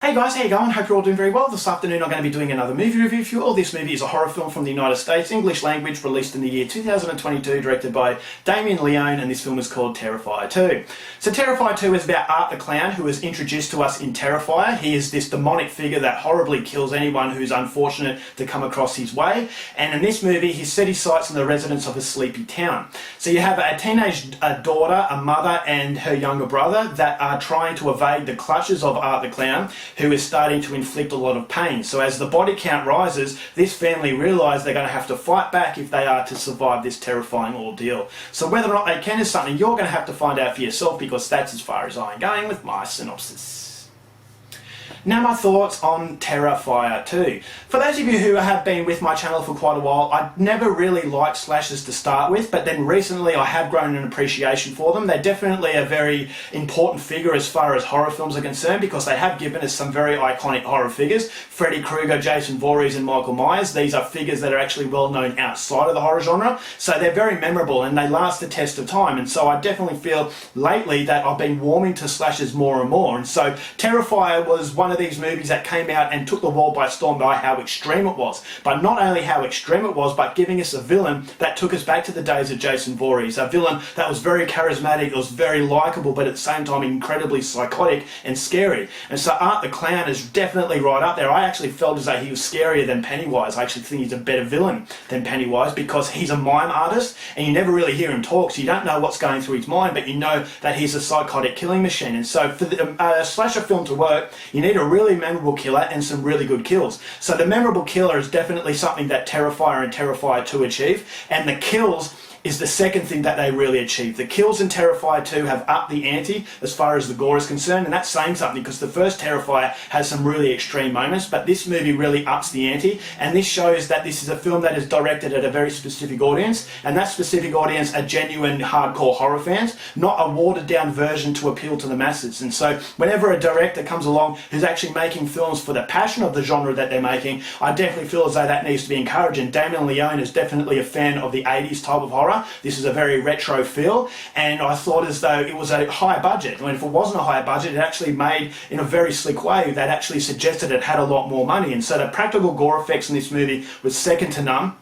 Hey guys, how you going? Hope you're all doing very well. This afternoon I'm going to be doing another movie review for you all. This movie is a horror film from the United States, English language, released in the year 2022, directed by Damien Leone, and this film is called Terrifier 2. So Terrifier 2 is about Art the Clown, who is introduced to us in Terrifier. He is this demonic figure that horribly kills anyone who's unfortunate to come across his way, and in this movie he's set his sights on the residents of a sleepy town. So you have a teenage daughter, a mother and her younger brother that are trying to evade the clutches of Art the Clown, who is starting to inflict a lot of pain. So as the body count rises, this family realise they're going to have to fight back if they are to survive this terrifying ordeal. So whether or not they can is something you're going to have to find out for yourself, because that's as far as I'm going with my synopsis. Now my thoughts on Terrifier 2. For those of you who have been with my channel for quite a while, I never really liked slashers to start with, but then recently I have grown an appreciation for them. They're definitely a very important figure as far as horror films are concerned, because they have given us some very iconic horror figures. Freddy Krueger, Jason Voorhees and Michael Myers. These are figures that are actually well known outside of the horror genre, so they're very memorable and they last the test of time. And so I definitely feel lately that I've been warming to slashers more and more, and so Terrifier was one of these movies that came out and took the world by storm by how extreme it was. But not only how extreme it was, but giving us a villain that took us back to the days of Jason Voorhees. A villain that was very charismatic, it was very likeable, but at the same time incredibly psychotic and scary. And so Art the Clown is definitely right up there. I actually felt as though he was scarier than Pennywise. I actually think he's a better villain than Pennywise, because he's a mime artist and you never really hear him talk, so you don't know what's going through his mind, but you know that he's a psychotic killing machine. And so for a slasher film to work, you need a really memorable killer and some really good kills. So the memorable killer is definitely something that Terrifier and Terrifier 2 achieve, and the kills is the second thing that they really achieve. The kills in Terrifier 2 have upped the ante as far as the gore is concerned, and that's saying something, because the first Terrifier has some really extreme moments, but this movie really ups the ante, and this shows that this is a film that is directed at a very specific audience, and that specific audience are genuine hardcore horror fans, not a watered down version to appeal to the masses. And so whenever a director comes along who's actually making films for the passion of the genre that they're making, I definitely feel as though that needs to be encouraged. And Damien Leone is definitely a fan of the 80s type of horror. This is a very retro feel, and I thought as though it was a high budget. I mean, if it wasn't a high budget, it actually made in a very slick way that actually suggested it had a lot more money. And so the practical gore effects in this movie was second to none.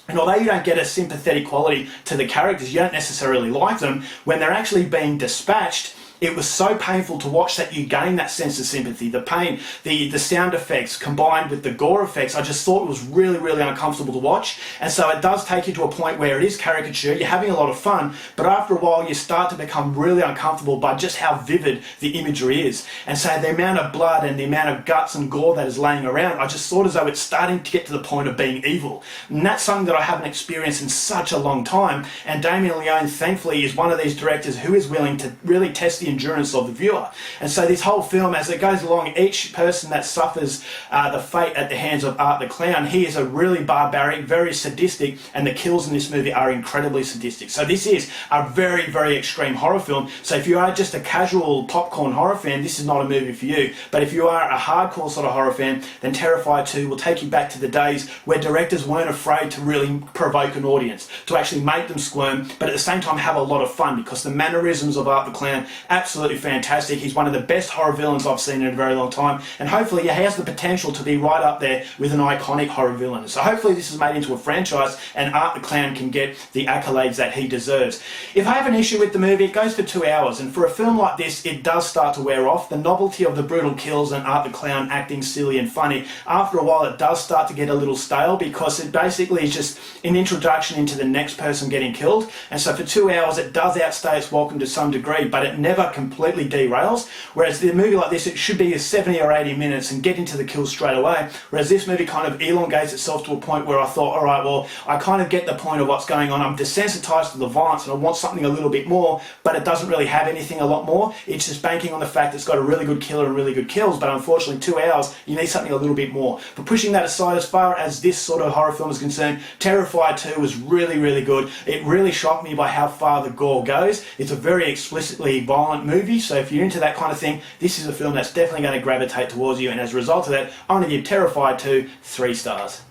And although you don't get a sympathetic quality to the characters, you don't necessarily like them, when they're actually being dispatched, it was so painful to watch that you gain that sense of sympathy. The pain, the sound effects combined with the gore effects, I just thought it was really, really uncomfortable to watch. And so it does take you to a point where it is caricature, you're having a lot of fun, but after a while you start to become really uncomfortable by just how vivid the imagery is. And so the amount of blood and the amount of guts and gore that is laying around, I just thought as though it's starting to get to the point of being evil. And that's something that I haven't experienced in such a long time. And Damien Leone, thankfully, is one of these directors who is willing to really test the endurance of the viewer. And so this whole film, as it goes along, each person that suffers the fate at the hands of Art the Clown, he is a really barbaric, very sadistic, and the kills in this movie are incredibly sadistic. So this is a very, very extreme horror film. So if you are just a casual popcorn horror fan, this is not a movie for you. But if you are a hardcore sort of horror fan, then Terrifier 2 will take you back to the days where directors weren't afraid to really provoke an audience, to actually make them squirm, but at the same time have a lot of fun, because the mannerisms of Art the Clown, absolutely fantastic. He's one of the best horror villains I've seen in a very long time, and hopefully he has the potential to be right up there with an iconic horror villain. So hopefully this is made into a franchise and Art the Clown can get the accolades that he deserves. If I have an issue with the movie, it goes for 2 hours, and for a film like this it does start to wear off. The novelty of the brutal kills and Art the Clown acting silly and funny, after a while it does start to get a little stale, because it basically is just an introduction into the next person getting killed. And so for 2 hours it does outstay its welcome to some degree, but it never completely derails. Whereas the movie like this, it should be 70 or 80 minutes and get into the kill straight away, whereas this movie kind of elongates itself to a point where I thought, alright, well, I kind of get the point of what's going on. I'm desensitized to the violence and I want something a little bit more, but it doesn't really have anything a lot more. It's just banking on the fact that it's got a really good killer and really good kills, but unfortunately 2 hours, you need something a little bit more. But pushing that aside, as far as this sort of horror film is concerned, Terrifier 2 was really, really good. It really shocked me by how far the gore goes. It's a very explicitly violent movie, so if you're into that kind of thing, this is a film that's definitely going to gravitate towards you, and as a result of that, I'm going to give Terrifier 2 3 stars.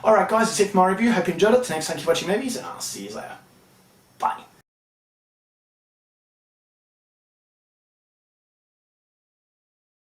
Alright guys, that's it for my review. Hope you enjoyed it. Thanks for watching movies, and I'll see you later.